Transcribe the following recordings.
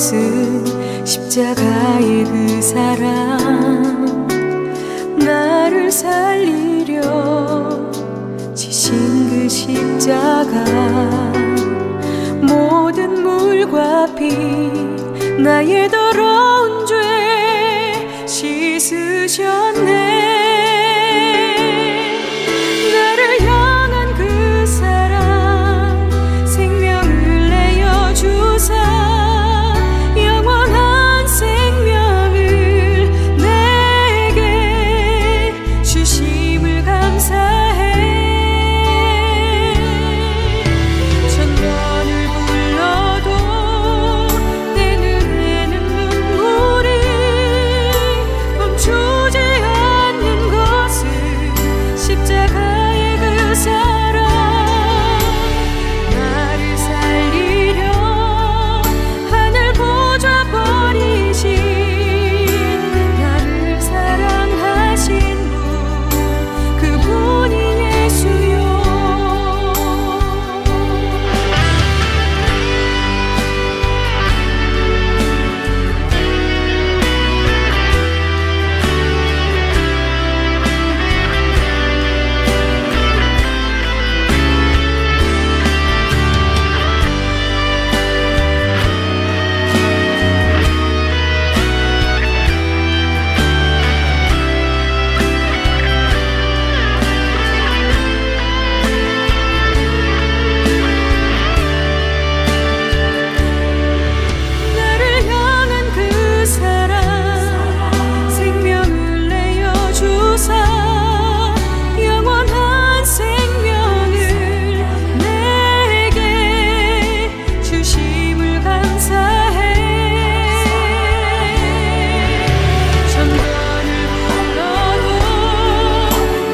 것은 십자가의 그 사랑, 나를 살리려 지신 그 십자가, 모든 물과 피 나의 더러운 죄 씻으셨네. 나를 향한 그 사랑, 생명을 내어 주사 영원한 생명을 내게 주심을 감사해. 천번을 불러도 내 눈에는 눈물이 멈추지 않는 것은 십자가의 그 사랑, 나를 살리려 하늘 보좌 버리신, 나를 사랑하신 분, 그분이 예수요. 나를 향한 그 사랑, 생명을 내어 주사 영원한 생명을 내게 주심을 감사해. 천번을 불러도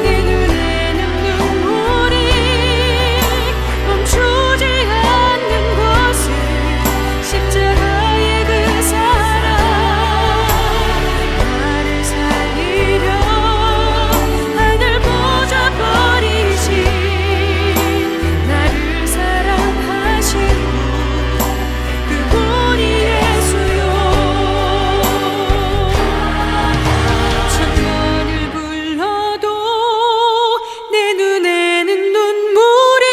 내 눈에는 눈물이 멈추지 않는 것은 십자가의 그 사랑, 나를 살리려 하늘 보좌 버리신, 나를 사랑하신 분, 그분이 예수요. 천번을 불러도 내 눈에는 눈물이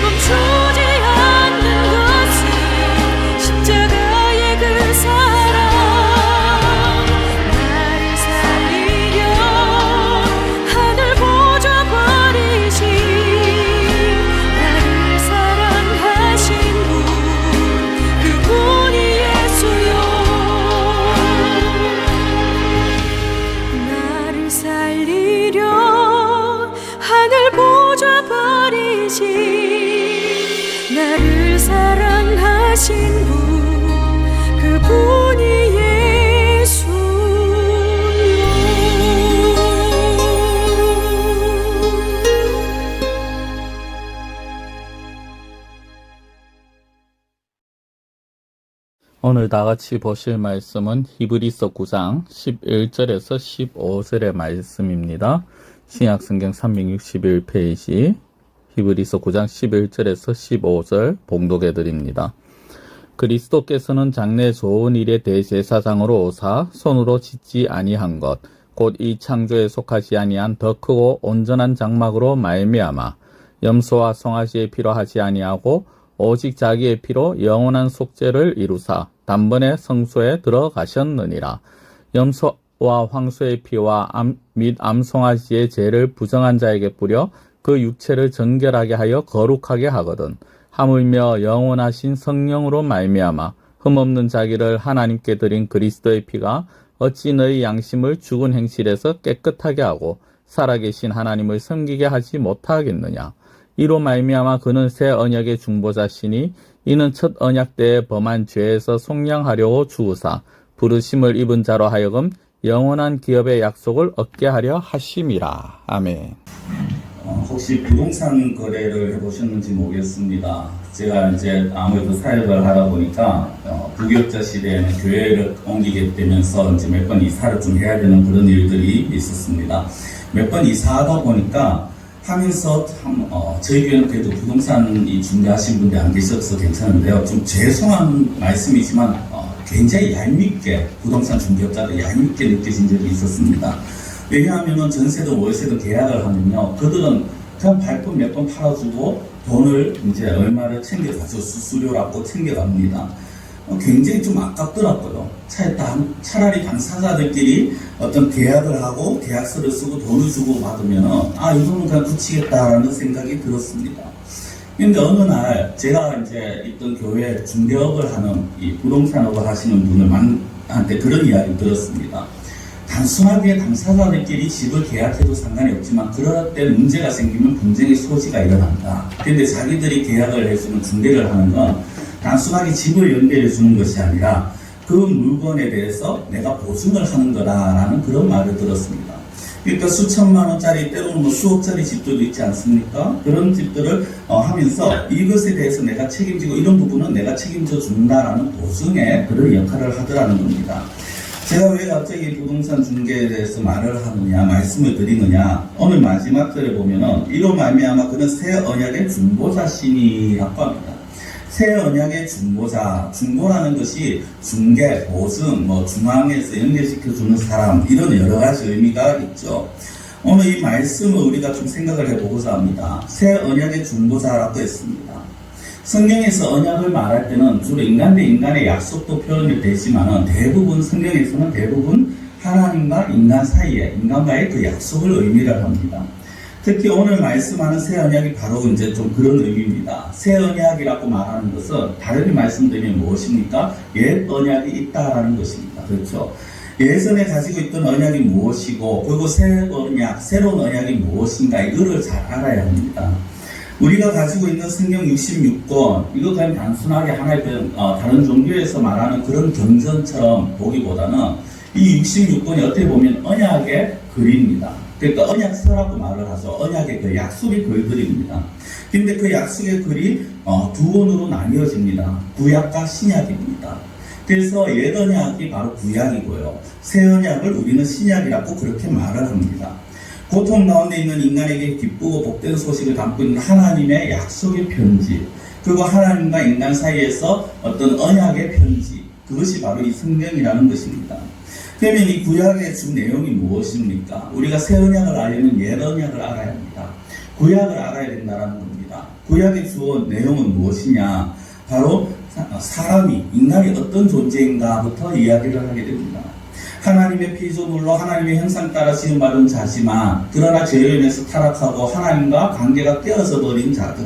멈추지 않는 것은 십자가의 그 사랑, 나를 살리려 하늘 보좌 버리신, 나를 사랑하신 분, 그분이 예수요. 나를 살리려 하늘 보좌 버리신, 나를 사랑하신 분, 그분이 예수요. 오늘 다 같이 보실 말씀은 히브리서 9장 11절에서 15절의 말씀입니다. 신약성경 361페이지 히브리서 9장 11절에서 15절 봉독해 드립니다. 그리스도께서는 장래 좋은 일의 대제사장으로 오사 손으로 짓지 아니한 것 곧 이 창조에 속하지 아니한 더 크고 온전한 장막으로 말미암아 염소와 송아지의 피로 하지 아니하고 오직 자기의 피로 영원한 속죄를 이루사 단번에 성소에 들어가셨느니라. 염소와 황소의 피와 및 암송아지의 죄를 부정한 자에게 뿌려 그 육체를 정결하게 하여 거룩하게 하거든. 하물며 영원하신 성령으로 말미암아 흠없는 자기를 하나님께 드린 그리스도의 피가 어찌 너희 양심을 죽은 행실에서 깨끗하게 하고 살아계신 하나님을 섬기게 하지 못하겠느냐. 이로 말미암아 그는 새 언약의 중보자시니 이는 첫 언약 때에 범한 죄에서 속량하려고 죽으사 부르심을 입은 자로 하여금 영원한 기업의 약속을 얻게 하려 하심이라. 아멘. 혹시 부동산 거래를 해보셨는지 모르겠습니다. 제가 이제 아무래도 사역을 하다 보니까 부교육자 시대에는 교회를 옮기게 되면서 이제 몇 번 이사를 좀 해야 되는 그런 일들이 있었습니다. 몇 번 이사하다 보니까 하면서 참, 저희 교회는 그래도 부동산 이 중개하신 분들 안 계셔서 괜찮은데요. 좀 죄송한 말씀이지만, 굉장히 얄밉게, 부동산 중개업자들 얄밉게 느껴진 적이 있었습니다. 왜냐하면은 전세든 월세든 계약을 하면요. 그들은 그냥 발품 몇 번 팔아주고 돈을 이제 얼마를 챙겨가죠. 수수료라고 챙겨갑니다. 굉장히 좀 아깝더라고요. 차라리 당사자들끼리 어떤 계약을 하고 계약서를 쓰고 돈을 주고 받으면 이거는 그냥 굳히겠다라는 생각이 들었습니다. 근데 어느 날 제가 이제 있던 교회 중개업을 하는 이 부동산업을 하시는 분한테 그런 이야기를 들었습니다. 단순하게 당사자들끼리 집을 계약해도 상관이 없지만 그럴 때 문제가 생기면 분쟁의 소지가 일어난다. 근데 자기들이 계약을 해주는 중개를 하는 건 단순하게 집을 연결해 주는 것이 아니라 그 물건에 대해서 내가 보증을 하는 거다라는 그런 말을 들었습니다. 그러니까 수천만 원짜리 때로는 뭐 수억짜리 집들도 있지 않습니까? 그런 집들을 하면서 이것에 대해서 내가 책임지고 이런 부분은 내가 책임져 준다라는 보증의 그런 역할을 하더라는 겁니다. 제가 왜 갑자기 부동산 중개에 대해서 말을 하느냐, 말씀을 드리느냐, 오늘 마지막 절에 보면은 이로 말미암아 그는 새 언약의 중보자시니라고 합니다. 새 언약의 중보자, 중보라는 것이 중개, 보증, 중앙에서 연결시켜주는 사람, 이런 여러 가지 의미가 있죠. 오늘 이 말씀을 우리가 좀 생각을 해보고자 합니다. 새 언약의 중보자라고 했습니다. 성경에서 언약을 말할 때는 주로 인간 대 인간의 약속도 표현이 되지만은 대부분 성경에서는 대부분 하나님과 인간 사이에, 인간과의 그 약속을 의미를 합니다. 특히 오늘 말씀하는 새 언약이 바로 이제 좀 그런 의미입니다. 새 언약이라고 말하는 것은 다르게 말씀드리면 무엇입니까? 옛 언약이 있다라는 것입니다. 그렇죠? 예전에 가지고 있던 언약이 무엇이고, 그리고 새 언약, 새로운 언약이 무엇인가, 이거를 잘 알아야 합니다. 우리가 가지고 있는 성경 66권, 이거 그냥 단순하게 하나의 다른 종교에서 말하는 그런 경전처럼 보기보다는 이 66권이 어떻게 보면 언약의 글입니다. 그러니까 언약서라고 말을 하죠. 언약의 그 약속의 글들입니다. 근데 그 약속의 글이 두 권으로 나뉘어집니다. 구약과 신약입니다. 그래서 옛 언약이 바로 구약이고요. 새 언약을 우리는 신약이라고 그렇게 말을 합니다. 고통 가운데 있는 인간에게 기쁘고 복된 소식을 담고 있는 하나님의 약속의 편지, 그리고 하나님과 인간 사이에서 어떤 언약의 편지, 그것이 바로 이 성경이라는 것입니다. 그러면 이 구약의 주 내용이 무엇입니까? 우리가 새 언약을 알려면 옛 언약을 알아야 합니다. 구약을 알아야 된다는 겁니다. 구약의 주 내용은 무엇이냐? 바로 사람이, 인간이 어떤 존재인가부터 이야기를 하게 됩니다. 하나님의 피조물로 하나님의 형상 따라 지음받은 자지만 그러나 죄로 인해서 타락하고 하나님과 관계가 깨어져 버린 자들,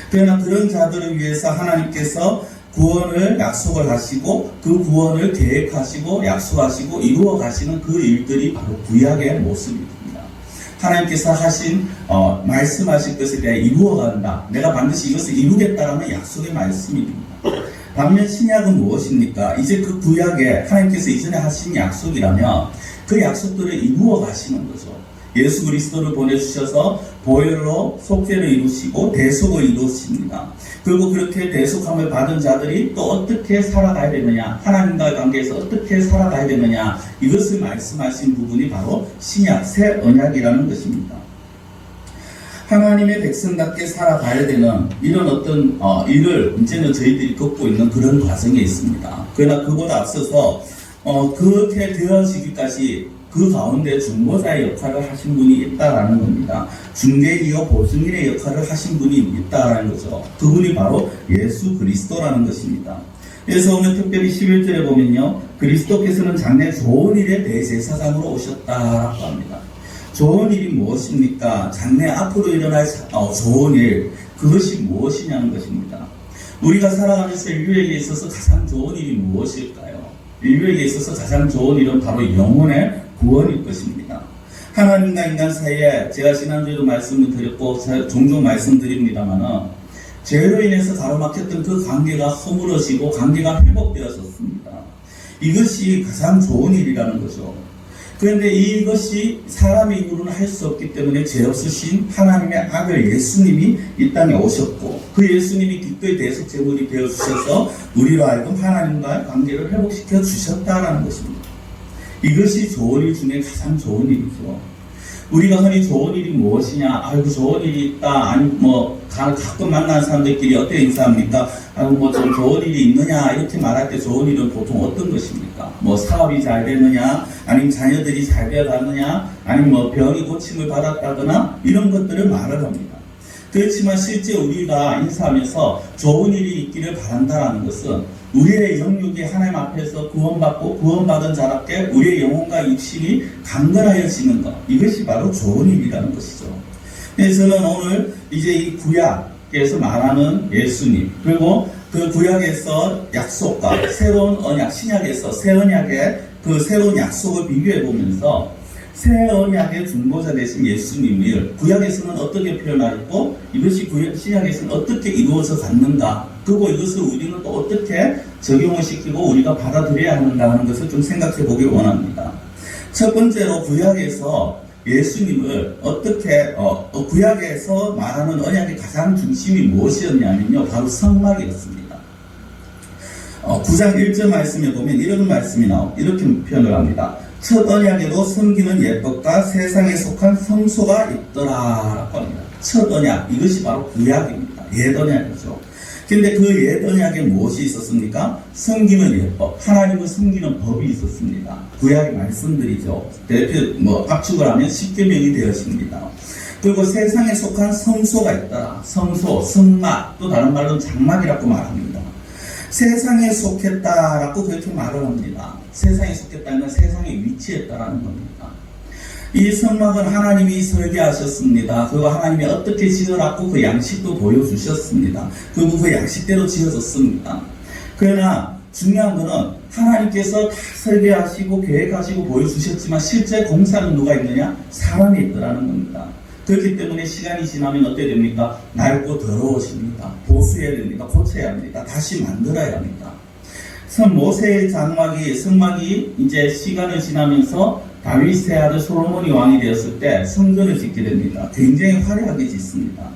그러나 그런 자들을 위해서 하나님께서 구원을 약속을 하시고 그 구원을 계획하시고 약속하시고 이루어 가시는 그 일들이 바로 구약의 모습입니다. 하나님께서 하신 말씀하신 것에 대해 이루어 간다, 내가 반드시 이것을 이루겠다라는 약속의 말씀입니다. 반면 신약은 무엇입니까? 이제 그 구약에 하나님께서 이전에 하신 약속이라면 그 약속들을 이루어 가시는 거죠. 예수 그리스도를 보내주셔서 보혈로 속죄를 이루시고 대속을 이루십니다. 그리고 그렇게 대속함을 받은 자들이 또 어떻게 살아가야 되느냐, 하나님과의 관계에서 어떻게 살아가야 되느냐, 이것을 말씀하신 부분이 바로 신약, 새 언약이라는 것입니다. 하나님의 백성답게 살아가야 되는 이런 어떤 일을 이제는 저희들이 겪고 있는 그런 과정에 있습니다. 그러나 그보다 앞서서 그렇게 되어지기까지 그 가운데 중보자의 역할을 하신 분이 있다라는 겁니다. 중개이요 보증인의 역할을 하신 분이 있다라는 거죠. 그분이 바로 예수 그리스도라는 것입니다. 그래서 오늘 특별히 11절에 보면요, 그리스도께서는 장래 좋은 일의 대제사장으로 오셨다라고 합니다. 좋은 일이 무엇입니까? 장래 앞으로 일어날 좋은 일, 그것이 무엇이냐는 것입니다. 우리가 살아가면서 인류에게 있어서 가장 좋은 일이 무엇일까요? 인류에게 있어서 가장 좋은 일은 바로 영혼의 구원일 것입니다. 하나님과 인간 사이에, 제가 지난주에도 말씀을 드렸고 종종 말씀드립니다만은 죄로 인해서 가로막혔던 그 관계가 허물어지고 관계가 회복되었었습니다. 이것이 가장 좋은 일이라는 거죠. 그런데 이것이 사람의 입으로는 할 수 없기 때문에 죄 없으신 하나님의 아들 예수님이 이 땅에 오셨고, 그 예수님이 기꺼이 대속 제물이 되어주셔서 우리로 하여금 하나님과의 관계를 회복시켜 주셨다라는 것입니다. 이것이 좋은 일 중에 가장 좋은 일이죠. 우리가 흔히 좋은 일이 무엇이냐? 아이고, 좋은 일이 있다. 아니, 가끔 만나는 사람들끼리 어떻게 인사합니까? 아이고, 좀 좋은 일이 있느냐? 이렇게 말할 때 좋은 일은 보통 어떤 것입니까? 사업이 잘 되느냐? 아니면 자녀들이 잘 되어가느냐? 아니면 병이 고침을 받았다거나 이런 것들을 말을 합니다. 그렇지만 실제 우리가 인사하면서 좋은 일이 있기를 바란다라는 것은 우리의 영육이 하나님 앞에서 구원받고 구원받은 자답게 우리의 영혼과 육신이 강건하여지는 것, 이것이 바로 좋은 일이라는 것이죠. 그래서 저는 오늘 이제 이 구약에서 말하는 예수님, 그리고 그 구약에서 약속과 새로운 언약, 신약에서 새 언약의 그 새로운 약속을 비교해 보면서 새 언약의 중보자 되신 예수님을 구약에서는 어떻게 표현하였고 이것이 신약에서는 어떻게 이루어져 갔는가, 그리고 이것을 우리는 또 어떻게 적용을 시키고 우리가 받아들여야 하는가 하는 것을 좀 생각해 보길 원합니다. 첫 번째로 구약에서 예수님을 어떻게 구약에서 말하는 언약의 가장 중심이 무엇이었냐면요, 바로 성막이었습니다. 9장 1절 말씀에 보면 이런 말씀이 이렇게 표현을 합니다. 첫 언약에도 섬기는 예법과 세상에 속한 성소가 있더라라고 합니다. 첫 언약, 이것이 바로 구약입니다. 옛 언약이죠. 근데 그 옛 언약에 무엇이 있었습니까? 섬기는 예법, 하나님을 섬기는 법이 있었습니다. 구약의 말씀들이죠. 대표 압축을 하면 10계명이 되었습니다. 그리고 세상에 속한 성소가 있더라. 성소, 성막, 또 다른 말로는 장막이라고 말합니다. 세상에 속했다라고 그렇게 말을 합니다. 세상에 속했다는 건 세상에 위치했다라는 겁니다. 이 성막은 하나님이 설계하셨습니다. 그리고 하나님이 어떻게 지으라고 그 양식도 보여주셨습니다. 그리고 그 양식대로 지어졌습니다. 그러나 중요한 것은 하나님께서 다 설계하시고 계획하시고 보여주셨지만 실제 공사는 누가 있느냐? 사람이 있더라는 겁니다. 그렇기 때문에 시간이 지나면 어떻게 됩니까? 낡고 더러워집니다. 보수해야 됩니다. 고쳐야 합니다. 다시 만들어야 합니다. 모세의 성막이 이제 시간을 지나면서 다윗의 아들 솔로몬이 왕이 되었을 때 성전을 짓게 됩니다. 굉장히 화려하게 짓습니다.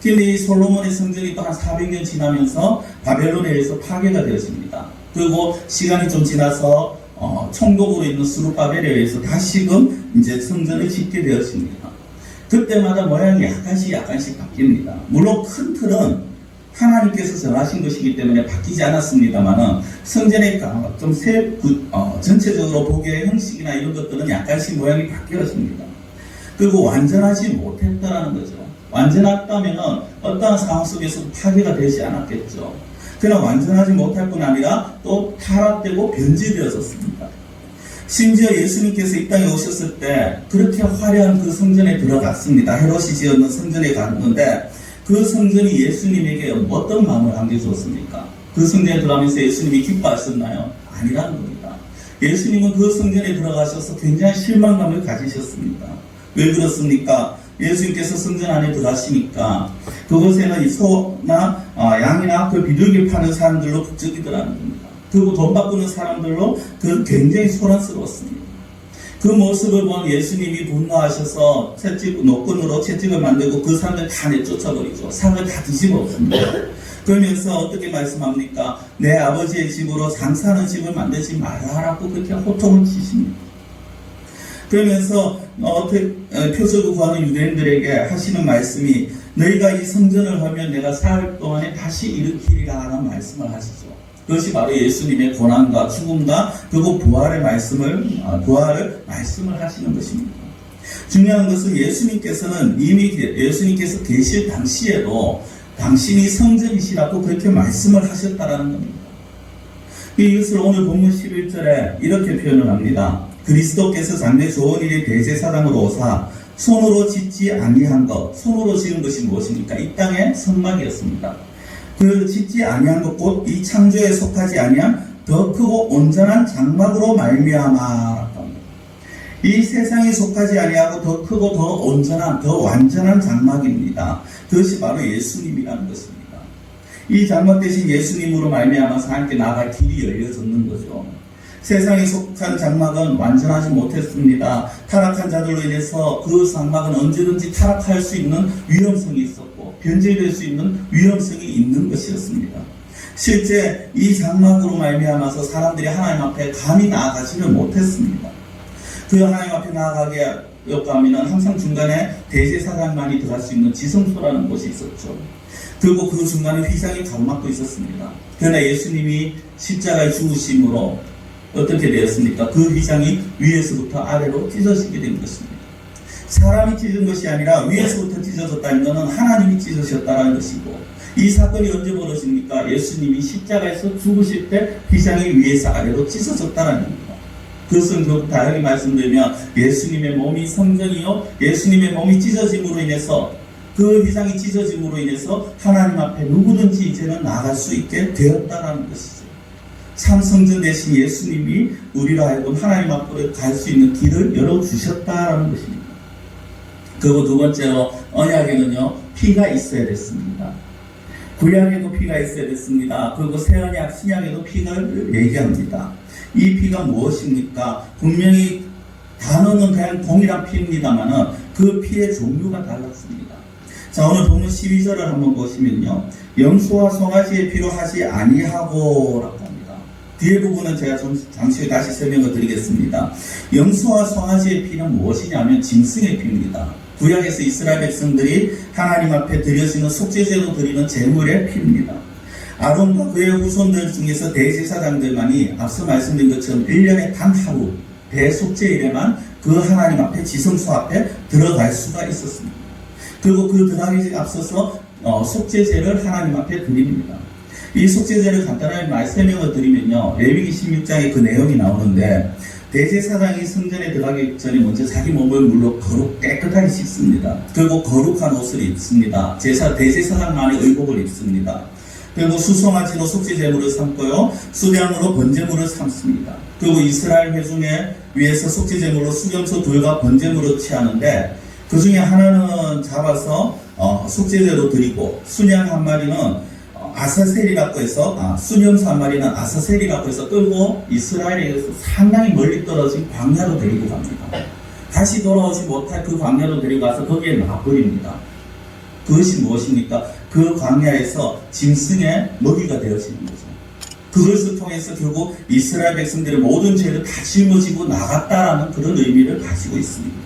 근데 이 솔로몬의 성전이 또 한 400년 지나면서 바벨론에 의해서 파괴가 되었습니다. 그리고 시간이 좀 지나서 총독으로 있는 스룹바벨에 의해서 다시금 이제 성전을 짓게 되었습니다. 그때마다 모양이 약간씩 바뀝니다. 물론 큰 틀은 하나님께서 정하신 것이기 때문에 바뀌지 않았습니다만은 성전의 좀 전체적으로 보기의 형식이나 이런 것들은 약간씩 모양이 바뀌었습니다. 그리고 완전하지 못했다라는 거죠. 완전했다면은 어떠한 상황 속에서도 파괴가 되지 않았겠죠. 그러나 완전하지 못할 뿐 아니라 또 타락되고 변질되었습니다. 심지어 예수님께서 이 땅에 오셨을 때 그렇게 화려한 그 성전에 들어갔습니다. 헤롯이 지었는 성전에 갔는데 그 성전이 예수님에게 어떤 마음을 안겨주었습니까? 그 성전에 들어가면서 예수님이 기뻐하셨나요? 아니라는 겁니다. 예수님은 그 성전에 들어가셔서 굉장히 실망감을 가지셨습니다. 왜 그렇습니까? 예수님께서 성전 안에 들어가시니까 그곳에는 소나 양이나 그 비둘기 파는 사람들로 북적이더라는 겁니다. 그리고 돈 바꾸는 사람들로 굉장히 소란스러웠습니다. 그 모습을 본 예수님이 분노하셔서 노끈으로 채찍을 만들고 그 사람들 다 내쫓아버리죠. 상을 다 뒤집어 엎습니다. 그러면서 어떻게 말씀합니까? 내 아버지의 집으로 장사하는 집을 만들지 말아라고 그렇게 호통을 치십니다. 그러면서 표적을 구하는 유대인들에게 하시는 말씀이 너희가 이 성전을 하면 내가 사흘 동안에 다시 일으키리라 하는 말씀을 하시죠. 그것이 바로 예수님의 고난과 죽음과 그리고 부활을 말씀을 하시는 것입니다. 중요한 것은 예수님께서 계실 당시에도 당신이 성전이시라고 그렇게 말씀을 하셨다라는 겁니다. 이것을 오늘 본문 11절에 이렇게 표현을 합니다. 그리스도께서 장래 좋은 일의 대제사장으로 오사 손으로 짓지 아니한 것, 손으로 지은 것이 무엇입니까? 이 땅의 성막이었습니다. 그 짓지 아니한 것 곧 이 창조에 속하지 아니한 더 크고 온전한 장막으로 말미암아. 이 세상에 속하지 아니하고 더 크고 더 온전한 더 완전한 장막입니다. 그것이 바로 예수님이라는 것입니다. 이 장막 대신 예수님으로 말미암아서 함께 나아갈 길이 열려졌는 거죠. 세상에 속한 장막은 완전하지 못했습니다. 타락한 자들로 인해서 그 장막은 언제든지 타락할 수 있는 위험성이 있었고 변질될 수 있는 위험성이 있는 것이었습니다. 실제 이 장막으로 말미암아서 사람들이 하나님 앞에 감히 나아가지를 못했습니다. 그 하나님 앞에 나아가게 가면은 항상 중간에 대제사장만이 들어갈 수 있는 지성소라는 곳이 있었죠. 그리고 그 중간에 휘장이 가로막고 있었습니다. 그러나 예수님이 십자가에 죽으심으로 어떻게 되었습니까? 그 휘장이 위에서부터 아래로 찢어지게 된 것입니다. 사람이 찢은 것이 아니라 위에서부터 찢어졌다는 것은 하나님이 찢으셨다는 것이고, 이 사건이 언제 벌어집니까? 예수님이 십자가에서 죽으실 때 휘장이 위에서 아래로 찢어졌다는 겁니다. 그것은 더 다르게 말씀드리면 예수님의 몸이 성전이요, 예수님의 몸이 찢어짐으로 인해서, 그 휘장이 찢어짐으로 인해서 하나님 앞에 누구든지 이제는 나갈 수 있게 되었다는 것이죠. 참 성전 대신 예수님이 우리로 하여금 하나님 앞으로 갈 수 있는 길을 열어주셨다는 것입니다. 그리고 두 번째로 언약에는요, 피가 있어야 됐습니다. 구약에도 피가 있어야 됐습니다. 그리고 새언약 신약에도 피를 얘기합니다. 이 피가 무엇입니까? 분명히 단어는 그냥 동일한 피입니다만은 그 피의 종류가 달랐습니다. 자, 오늘 본문 12절을 한번 보시면요, 염소와 송아지의 피로 하지 아니하고 라고 합니다. 뒤에 부분은 제가 잠시 후에 다시 설명을 드리겠습니다. 염소와 송아지의 피는 무엇이냐면 짐승의 피입니다. 구약에서 이스라엘 백성들이 하나님 앞에 드려지는 속죄제로 드리는 제물의 피입니다. 아론과 그의 후손들 중에서 대제사장들만이 앞서 말씀드린 것처럼 1년에 단 하루 대속죄일에만 그 하나님 앞에 지성소 앞에 들어갈 수가 있었습니다. 그리고 그 들어가기 앞서서 속죄제를 하나님 앞에 드립니다. 이 속죄제를 간단하게 설명을 드리면요, 레위기 16장에 그 내용이 나오는데, 대제사장이 성전에 들어가기 전에 먼저 자기 몸을 물로 깨끗하게 씻습니다. 그리고 거룩한 옷을 입습니다. 대제사장만의 의복을 입습니다. 그리고 수송아지로 속죄제물을 삼고요, 수량으로 번제물을 삼습니다. 그리고 이스라엘 회중에 위해서 속죄제물로 수염소 둘과 번제물을 취하는데, 그 중에 하나는 잡아서 속죄제로 드리고, 수양 한 마리는 아사셀이라고 해서, 수염소 한 마리는 아사셀이라고 해서 끌고 이스라엘에서 상당히 멀리 떨어진 광야로 데리고 갑니다. 다시 돌아오지 못할 그 광야로 데리고 가서 거기에 놔버립니다. 그것이 무엇입니까? 그 광야에서 짐승의 먹이가 되어지는 거죠. 그것을 통해서 결국 이스라엘 백성들의 모든 죄를 다 짊어지고 나갔다라는 그런 의미를 가지고 있습니다.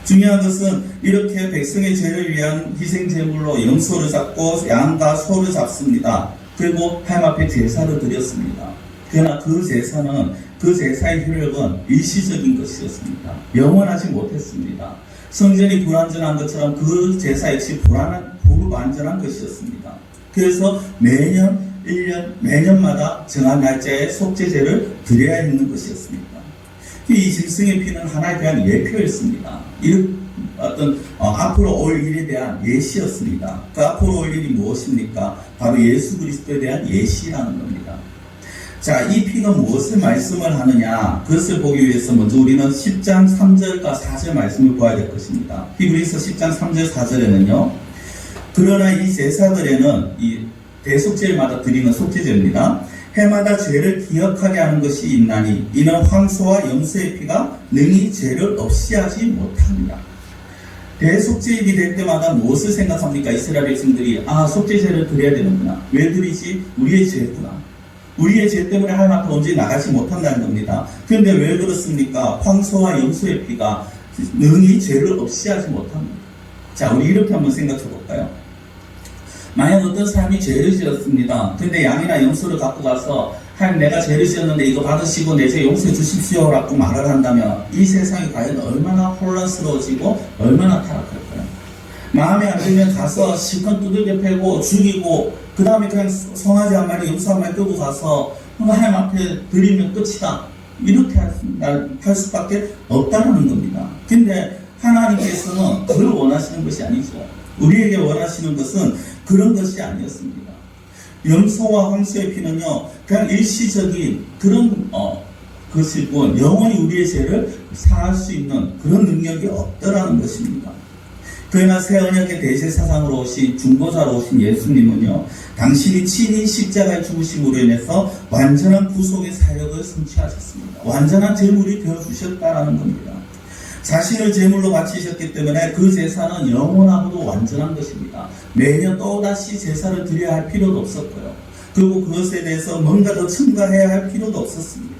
중요한 것은 이렇게 백성의 죄를 위한 희생제물로 염소를 잡고 양과 소를 잡습니다. 그리고 하나님 앞에 제사를 드렸습니다. 그러나 그 제사는, 그 제사의 효력은 일시적인 것이었습니다. 영원하지 못했습니다. 성전이 불완전한 것처럼 그 제사 역시 불완전한 것이었습니다. 그래서 매년 1년, 매년마다 정한 날짜에 속죄제를 드려야 했는 것이었습니다. 이 짐승의 피는 하나에 대한 예표였습니다. 앞으로 올 일에 대한 예시였습니다. 그 앞으로 올 일이 무엇입니까? 바로 예수 그리스도에 대한 예시라는 겁니다. 자, 이 피가 무엇을 말씀을 하느냐? 그것을 보기 위해서 먼저 우리는 10장 3절과 4절 말씀을 보아야 될 것입니다. 히브리서 10장 3절 4절에는요, 그러나 이 제사들에는 이 대속죄일마다 드리는 속죄제입니다. 해마다 죄를 기억하게 하는 것이 있나니 이는 황소와 염소의 피가 능히 죄를 없이 하지 못합니다. 대속죄일이 될 때마다 무엇을 생각합니까? 이스라엘 백성들이 속죄제를 드려야 되는구나. 왜 드리지? 우리의 죄구나. 우리의 죄 때문에 하나님 앞에 언제 나가지 못한다는 겁니다. 그런데 왜 그렇습니까? 황소와 염소의 피가 능히 죄를 없이 하지 못합니다. 자, 우리 이렇게 한번 생각해 볼까요? 만약 어떤 사람이 죄를 지었습니다. 근데 양이나 염소를 갖고 가서 하나님, 내가 죄를 지었는데 이거 받으시고 내 죄 용서해 주십시오 라고 말을 한다면 이 세상이 과연 얼마나 혼란스러워지고 얼마나 타락할까요? 마음에 안 들면 가서 실컷 두들겨 패고 죽이고 그 다음에 그냥 송아지 한 마리, 염소 한 마리 끌고 가서 하나님 앞에 드리면 끝이다, 이렇게 할 수밖에 없다는 겁니다. 근데 하나님께서는 그걸 원하시는 것이 아니죠. 우리에게 원하시는 것은 그런 것이 아니었습니다. 염소와 황소의 피는요, 그냥 일시적인 그런 것일 뿐 영원히 우리의 죄를 사할 수 있는 그런 능력이 없더라는 것입니다. 그러나 새 언약의 대제사장으로 오신, 중보자로 오신 예수님은요, 당신이 친히 십자가에 죽으심으로 인해서 완전한 구속의 사역을 성취하셨습니다. 완전한 제물이 되어주셨다라는 겁니다. 자신을 제물로 바치셨기 때문에 그 제사는 영원하고도 완전한 것입니다. 매년 또다시 제사를 드려야 할 필요도 없었고요. 그리고 그것에 대해서 뭔가 더 첨가해야 할 필요도 없었습니다.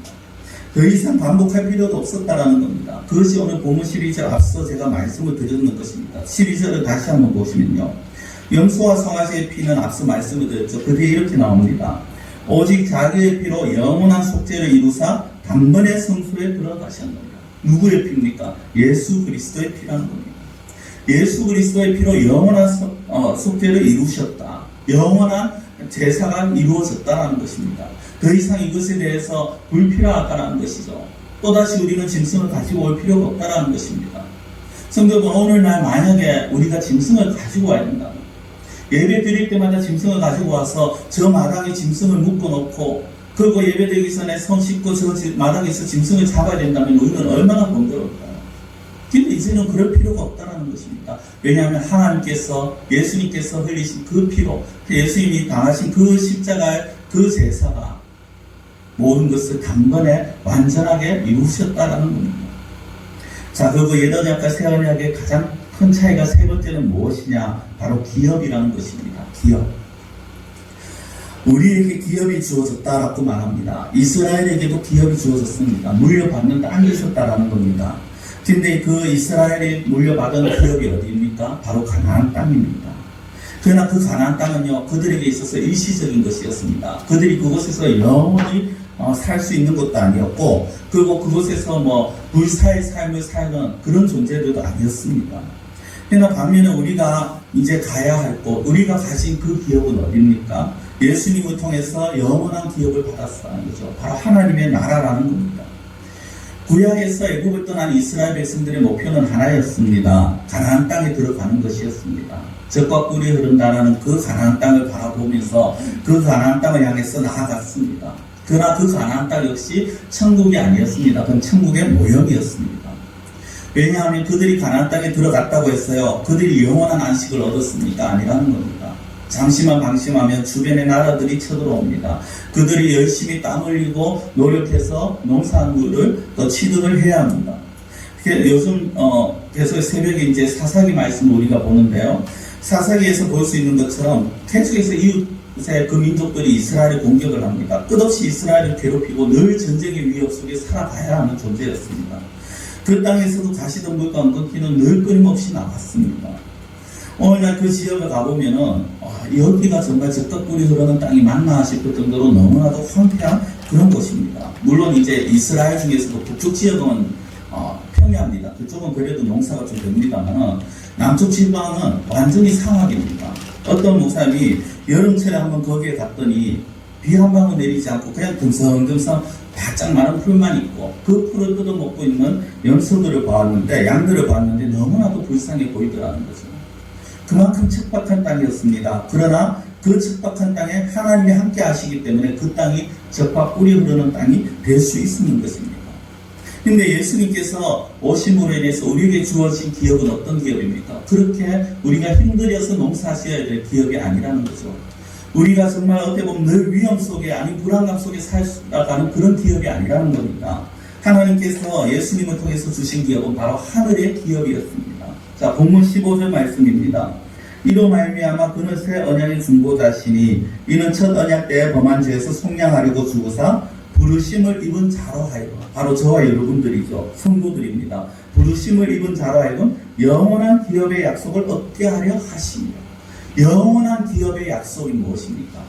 더 이상 반복할 필요도 없었다라는 겁니다. 그것이 오늘 본문 12절 앞서 제가 말씀을 드렸는 것입니다. 12절을 다시 한번 보시면요. 염소와 송아지의 피는 앞서 말씀을 드렸죠. 그 뒤에 이렇게 나옵니다. 오직 자기의 피로 영원한 속죄를 이루사 단번에 성소에 들어가셨느니라. 누구의 피입니까? 예수 그리스도의 피라는 겁니다. 예수 그리스도의 피로 영원한 속죄를 이루셨다. 영원한 제사가 이루어졌다는 것입니다. 더 이상 이것에 대해서 불필요하다는 것이죠. 또다시 우리는 짐승을 가지고 올 필요가 없다는 것입니다. 성도 여러분, 오늘날 만약에 우리가 짐승을 가지고 와야 된다면, 예배 드릴 때마다 짐승을 가지고 와서 저 마당에 짐승을 묶어놓고, 그리고 예배 드리기 전에 손 씻고 저 마당에서 짐승을 잡아야 된다면 우리는 얼마나 번거로울까요? 근데 이제는 그럴 필요가 없다는 것입니다. 왜냐하면 하나님께서, 예수님께서 흘리신 그 피로, 예수님이 당하신 그 십자가의 그 제사가 모든 것을 단번에 완전하게 이루셨다는 겁니다. 자, 그리고 옛 언약과 새 언약의 가장 큰 차이가 세 번째는 무엇이냐? 바로 기업이라는 것입니다. 기업. 우리에게 기업이 주어졌다라고 말합니다. 이스라엘에게도 기업이 주어졌습니다. 물려받는 땅이 있었다라는 겁니다. 근데 그 이스라엘이 물려받은 기업이 어디입니까? 바로 가나안 땅입니다. 그러나 그 가나안 땅은요, 그들에게 있어서 일시적인 것이었습니다. 그들이 그곳에서 영원히 살 수 있는 것도 아니었고, 그리고 그곳에서 불사의 삶을 사는 그런 존재들도 아니었습니다. 그러나 반면에 우리가 이제 가야 할 곳, 우리가 가진 그 기업은 어디입니까? 예수님을 통해서 영원한 기업을 받았다는 거죠. 바로 하나님의 나라라는 겁니다. 구약에서 애굽을 떠난 이스라엘 백성들의 목표는 하나였습니다. 가나안 땅에 들어가는 것이었습니다. 젖과 꿀이 흐른다는 그 가나안 땅을 바라보면서 그 가나안 땅을 향해서 나아갔습니다. 그러나 그 가나안 땅 역시 천국이 아니었습니다. 그건 천국의 모형이었습니다. 왜냐하면 그들이 가나안 땅에 들어갔다고 했어요. 그들이 영원한 안식을 얻었습니까? 아니라는 겁니다. 잠시만 방심하면 주변의 나라들이 쳐들어옵니다. 그들이 열심히 땀 흘리고 노력해서 농산물을 더 취득을 해야 합니다. 요즘 계속 새벽에 이제 사사기 말씀을 우리가 보는데요. 사사기에서 볼 수 있는 것처럼 계속해서 이웃의 그 민족들이 이스라엘을 공격을 합니다. 끝없이 이스라엘을 괴롭히고 늘 전쟁의 위협 속에 살아가야 하는 존재였습니다. 그 땅에서도 가시덤불과 엉겅퀴는 늘 끊임없이 나왔습니다. 오늘날 그 지역을 가보면은 여기가 정말 젖과 꿀이 흐르는 땅이 맞나 싶을 정도로 너무나도 황폐한 그런 곳입니다. 물론 이제 이스라엘 중에서도 북쪽 지역은 평야입니다. 그쪽은 그래도 농사가 좀 됩니다만 남쪽 지방은 완전히 상황입니다. 어떤 목사님이 여름철에 한번 거기에 갔더니 비 한 방울 내리지 않고 그냥 듬성듬성 바짝 마른 풀만 있고 그 풀을 뜯어먹고 있는 염소들을 보았는데, 양들을 보았는데 너무나도 불쌍해 보이더라는 거죠. 그만큼 척박한 땅이었습니다. 그러나 그 척박한 땅에 하나님이 함께 하시기 때문에 그 땅이 젖과 꿀이 흐르는 땅이 될 수 있는 것입니다. 근데 예수님께서 오심으로 인해서 우리에게 주어진 기업은 어떤 기업입니까? 그렇게 우리가 힘들여서 농사하셔야 될 기업이 아니라는 거죠. 우리가 정말 어떻게 보면 늘 위험 속에, 아니 불안감 속에 살아가는 그런 기업이 아니라는 겁니다. 하나님께서 예수님을 통해서 주신 기업은 바로 하늘의 기업이었습니다. 자, 본문 15절 말씀입니다. 이로 말미암아 그는 새 언약의 중보자시니 이는 첫 언약 때에 범한 죄에서 속량하려고 주고사 부르심을 입은 자로 하여금, 바로 저와 여러분들이죠. 성도들입니다. 부르심을 입은 자로 하여금 영원한 기업의 약속을 얻게 하려 하십니다. 영원한 기업의 약속이 무엇입니까?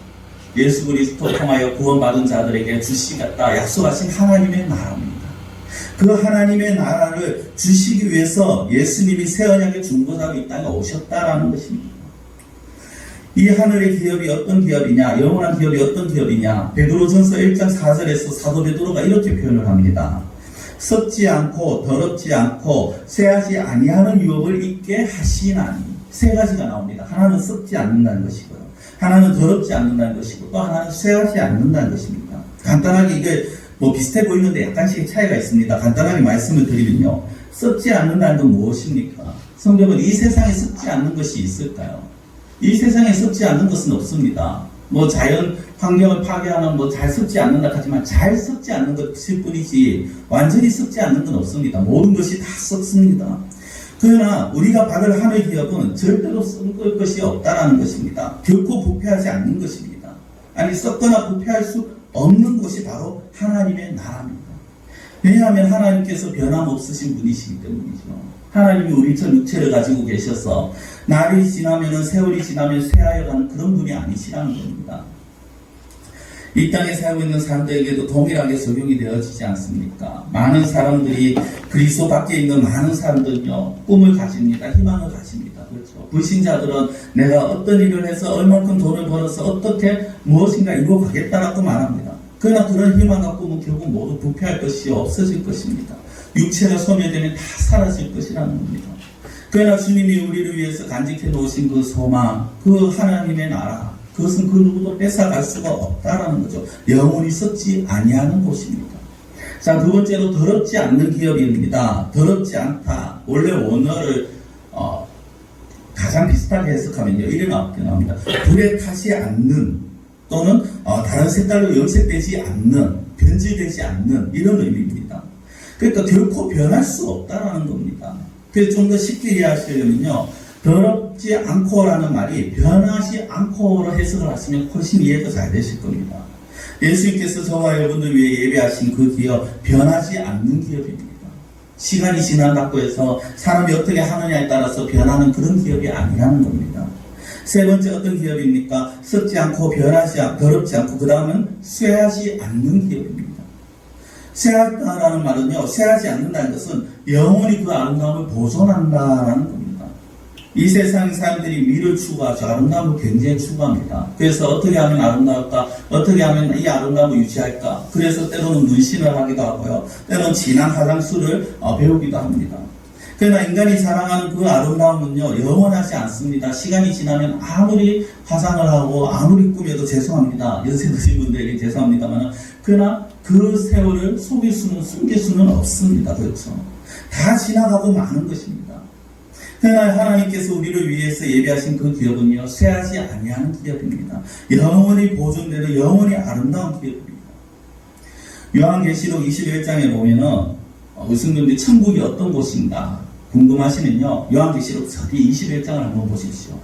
예수 그리스도 통하여 구원받은 자들에게 주시겠다 약속하신 하나님의 나라입니다. 그 하나님의 나라를 주시기 위해서 예수님이 새 언약의 중보자로 이 땅에 오셨다라는 것입니다. 이 하늘의 기업이 어떤 기업이냐, 영원한 기업이 어떤 기업이냐, 베드로전서 1장 4절에서 사도 베드로가 이렇게 표현을 합니다. 썩지 않고 더럽지 않고 쇠하지 아니하는 유업을 잊게 하시나니. 세 가지가 나옵니다. 하나는 썩지 않는다는 것이고요, 하나는 더럽지 않는다는 것이고, 또 하나는 쇠하지 않는다는 것입니다. 간단하게 이게 비슷해 보이는데 약간씩 차이가 있습니다. 간단하게 말씀을 드리면요, 썩지 않는다는 건 무엇입니까? 성경은 이 세상에 썩지 않는 것이 있을까요? 이 세상에 썩지 않는 것은 없습니다. 자연 환경을 파괴하는 잘 썩지 않는다 하지만 잘 썩지 않는 것일 뿐이지 완전히 썩지 않는 건 없습니다. 모든 것이 다 썩습니다. 그러나 우리가 받을 하늘의 기업은 절대로 썩을 것이 없다라는 것입니다. 결코 부패하지 않는 것입니다. 아니 썩거나 부패할 수 없는 것이 바로 하나님의 나라입니다. 왜냐하면 하나님께서 변함없으신 분이시기 때문이죠. 하나님이 우리 전 육체를 가지고 계셔서 날이 지나면은 세월이 지나면 쇠하여가는 그런 분이 아니시라는 겁니다. 이 땅에 살고 있는 사람들에게도 동일하게 적용이 되어지지 않습니까? 많은 사람들이 그리스도 밖에 있는 많은 사람들은요 꿈을 가집니다. 희망을 가집니다. 그렇죠. 불신자들은 내가 어떤 일을 해서 얼만큼 돈을 벌어서 어떻게 무엇인가 이루어가겠다라고 말합니다. 그러나 그런 희망과 꿈은 결국 모두 부패할 것이요 없어질 것입니다. 육체가 소멸되면 다 사라질 것이라는 겁니다. 그러나 주님이 우리를 위해서 간직해 놓으신 그 소망, 그 하나님의 나라, 그것은 그 누구도 뺏어갈 수가 없다라는 거죠. 영원히 썩지 아니하는 곳입니다. 자, 두 번째로 더럽지 않는 기업입니다. 더럽지 않다. 원래 원어를 가장 비슷하게 해석하면요 이렇게 나옵니다. 불에 타지 않는 또는 다른 색깔로 염색되지 않는, 변질되지 않는 이런 의미입니다. 그러니까 결코 변할 수 없다라는 겁니다. 그래서 좀 더 쉽게 이해하시려면요 더럽지 않고라는 말이 변하지 않고로 해석을 하시면 훨씬 이해가 잘 되실 겁니다. 예수님께서 저와 여러분들 위해 예배하신 그 기업, 변하지 않는 기업입니다. 시간이 지난다고 해서 사람이 어떻게 하느냐에 따라서 변하는 그런 기업이 아니라는 겁니다. 세 번째 어떤 기업입니까? 썩지 않고 변하지 않고 더럽지 않고 그 다음은 쇠하지 않는 기업입니다. 쇠하다라는 말은요, 쇠하지 않는다는 것은 영원히 그 아름다움을 보존한다라는 겁니다. 이 세상 사람들이 미를 추구하죠. 아름다움을 굉장히 추구합니다. 그래서 어떻게 하면 아름다울까? 어떻게 하면 이 아름다움을 유지할까? 그래서 때로는 문신을 하기도 하고요. 때로는 진한 화장술을 배우기도 합니다. 그러나 인간이 자랑하는 그 아름다움은요 영원하지 않습니다. 시간이 지나면 아무리 화장을 하고 아무리 꾸며도 죄송합니다. 연세 드신 분들에게 죄송합니다만 그러나 그 세월을 숨길 수는 없습니다. 그렇죠. 다 지나가고 마는 것입니다. 그러나 하나님께서 우리를 위해서 예배하신 그 기업은요 쇠하지 아니하는 기업입니다. 영원히 보존되는 영원히 아름다운 기업입니다. 요한계시록 21장에 보면은 우승분들이 천국이 어떤 곳인가 궁금하시면요 요한계시록 21장을 한번 보십시오.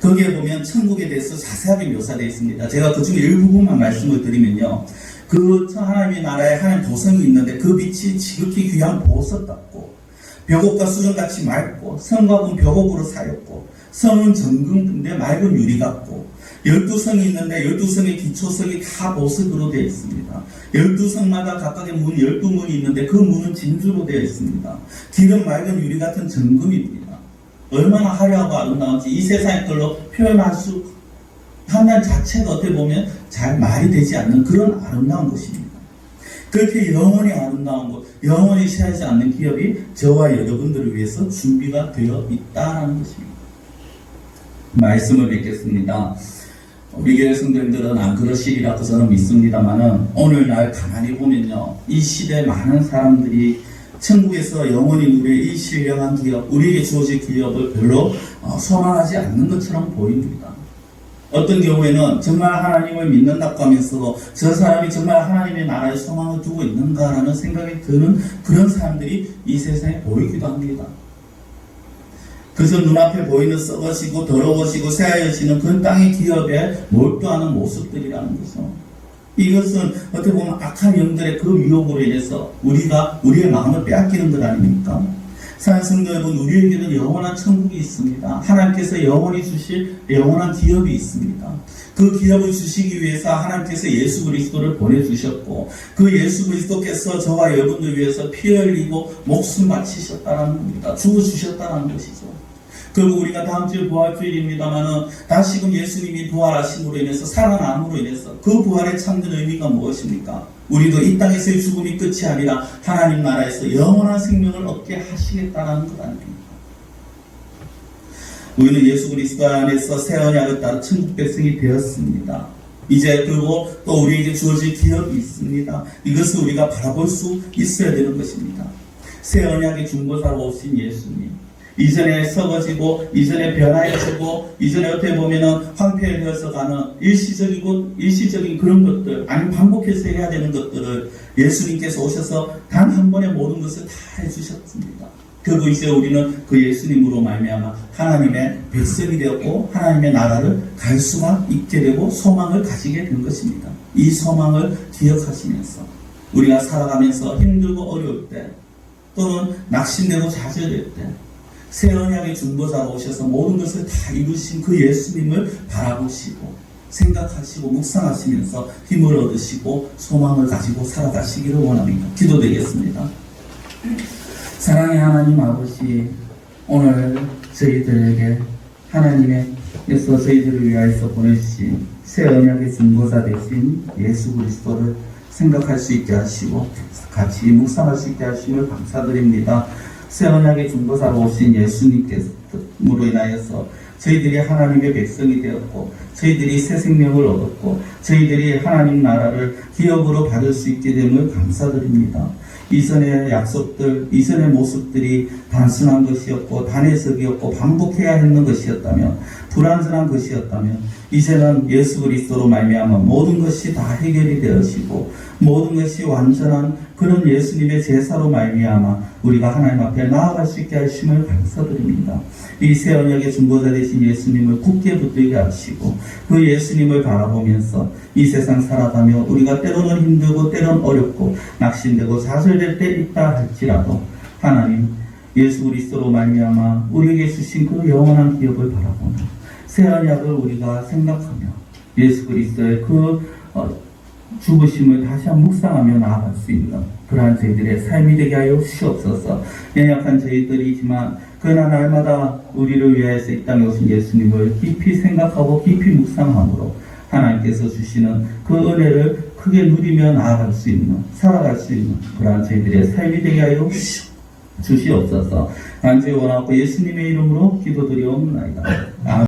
거기에 보면 천국에 대해서 자세하게 묘사되어 있습니다. 제가 그 중에 일부분만 말씀을 드리면요 그 하나님의 나라에 하나님 도성이 있는데 그 빛이 지극히 귀한 보석 같고 벽옥과 수정같이 맑고 성과 금 벽옥으로 사였고 성은 정금인데 맑은 유리 같고 12성이 있는데 12성의 기초석이 다 보석으로 되어 있습니다. 12성마다 각각의 문 12문이 있는데 그 문은 진주로 되어 있습니다. 길은 맑은 유리 같은 정금입니다. 얼마나 화려하고 아름다운지 이 세상의 걸로 표현할 수 한다는 자체가 어떻게 보면 잘 말이 되지 않는 그런 아름다운 것입니다. 그렇게 영원히 아름다운 것, 영원히 쇠하지 않는 기업이 저와 여러분들을 위해서 준비가 되어 있다는 것입니다. 말씀을 뵙겠습니다. 우리 교회 성도님들은 안 그러시리라고 저는 믿습니다만은 오늘날 가만히 보면요 이 시대 많은 사람들이 천국에서 영원히 누릴 이 신령한 기업, 우리에게 주어질 기업을 별로 소망하지 않는 것처럼 보입니다. 어떤 경우에는 정말 하나님을 믿는다고 하면서 저 사람이 정말 하나님의 나라에 소망을 두고 있는가라는 생각이 드는 그런 사람들이 이 세상에 보이기도 합니다. 그래서 눈앞에 보이는 썩어지고 더러워지고 새하얘지는 그 땅의 기업에 몰두하는 모습들이라는 거죠. 이것은 어떻게 보면 악한 영들의 그 유혹으로 인해서 우리가 우리의 마음을 빼앗기는 것 아닙니까? 사랑하는 성도 여러분, 우리에게는 영원한 천국이 있습니다. 하나님께서 영원히 주실 영원한 기업이 있습니다. 그 기업을 주시기 위해서 하나님께서 예수 그리스도를 보내주셨고 그 예수 그리스도께서 저와 여러분들 위해서 피 흘리고 목숨 바치셨다는 겁니다. 죽어주셨다는 것이죠. 그리고 우리가 다음 주에 부활주일입니다만은 다시금 예수님이 부활하심으로 인해서 살아남으로 인해서 그 부활의 참된 의미가 무엇입니까? 우리도 이 땅에서의 죽음이 끝이 아니라 하나님 나라에서 영원한 생명을 얻게 하시겠다는 것 아닙니까? 우리는 예수 그리스도 안에서 새 언약을 따른 천국 백성이 되었습니다. 이제 그리고 또 우리에게 주어질 기업이 있습니다. 이것을 우리가 바라볼 수 있어야 되는 것입니다. 새 언약의 중보사로 오신 예수님, 이전에 썩어지고 이전에 변화해지고 이전에 어떻게 보면은 황폐해져서 가는 일시적인 그런 것들 아니면 반복해서 해야 되는 것들을 예수님께서 오셔서 단 한 번에 모든 것을 다 해주셨습니다. 그리고 이제 우리는 그 예수님으로 말미암아 하나님의 백성이 되었고 하나님의 나라를 갈 수가 있게 되고 소망을 가지게 된 것입니다. 이 소망을 기억하시면서 우리가 살아가면서 힘들고 어려울 때 또는 낙심되고 좌절될 때 새 언약의 중보자로 오셔서 모든 것을 다 이루신 그 예수님을 바라보시고 생각하시고 묵상하시면서 힘을 얻으시고 소망을 가지고 살아가시기를 원합니다. 기도드리겠습니다. 사랑의 하나님 아버지, 오늘 저희들에게 하나님께서 저희들을 위하여서 보내주신 새 언약의 중보자 되신 예수 그리스도를 생각할 수 있게 하시고 같이 묵상할 수 있게 하심을 감사드립니다. 새 언약의 중보자로 오신 예수님께서로 인하여서 저희들이 하나님의 백성이 되었고 저희들이 새 생명을 얻었고 저희들이 하나님 나라를 기업으로 받을 수 있게 됨을 감사드립니다. 이전의 약속들, 이전의 모습들이 단순한 것이었고 단회적이었고 반복해야 했는 것이었다면 불완전한 것이었다면 이제는 예수 그리스도로 말미암아 모든 것이 다 해결이 되어지고 모든 것이 완전한 그런 예수님의 제사로 말미암아 우리가 하나님 앞에 나아갈 수 있게 하심을 감사드립니다. 이 새 언약의 중보자 되신 예수님을 굳게 붙들게 하시고 그 예수님을 바라보면서 이 세상 살아가며 우리가 때로는 힘들고 때로는 어렵고 낙심되고 좌절될 때 있다 할지라도 하나님 예수 그리스도로 말미암아 우리에게 주신 그 영원한 기업을 바라보며 새 언약을 우리가 생각하며 예수 그리스도의 그 죽으심을 다시 한번 묵상하며 나아갈 수 있는 그러한 저희들의 삶이 되게 하여 주시옵소서. 연약한 저희들이지만 그러나 날마다 우리를 위하여서 이 땅에 오신 예수님을 깊이 생각하고 깊이 묵상함으로 하나님께서 주시는 그 은혜를 크게 누리며 나아갈 수 있는 살아갈 수 있는 그러한 저희들의 삶이 되게 하여 주시옵소서. 간절히 원하고 예수님의 이름으로 기도드리옵나이다. 아멘.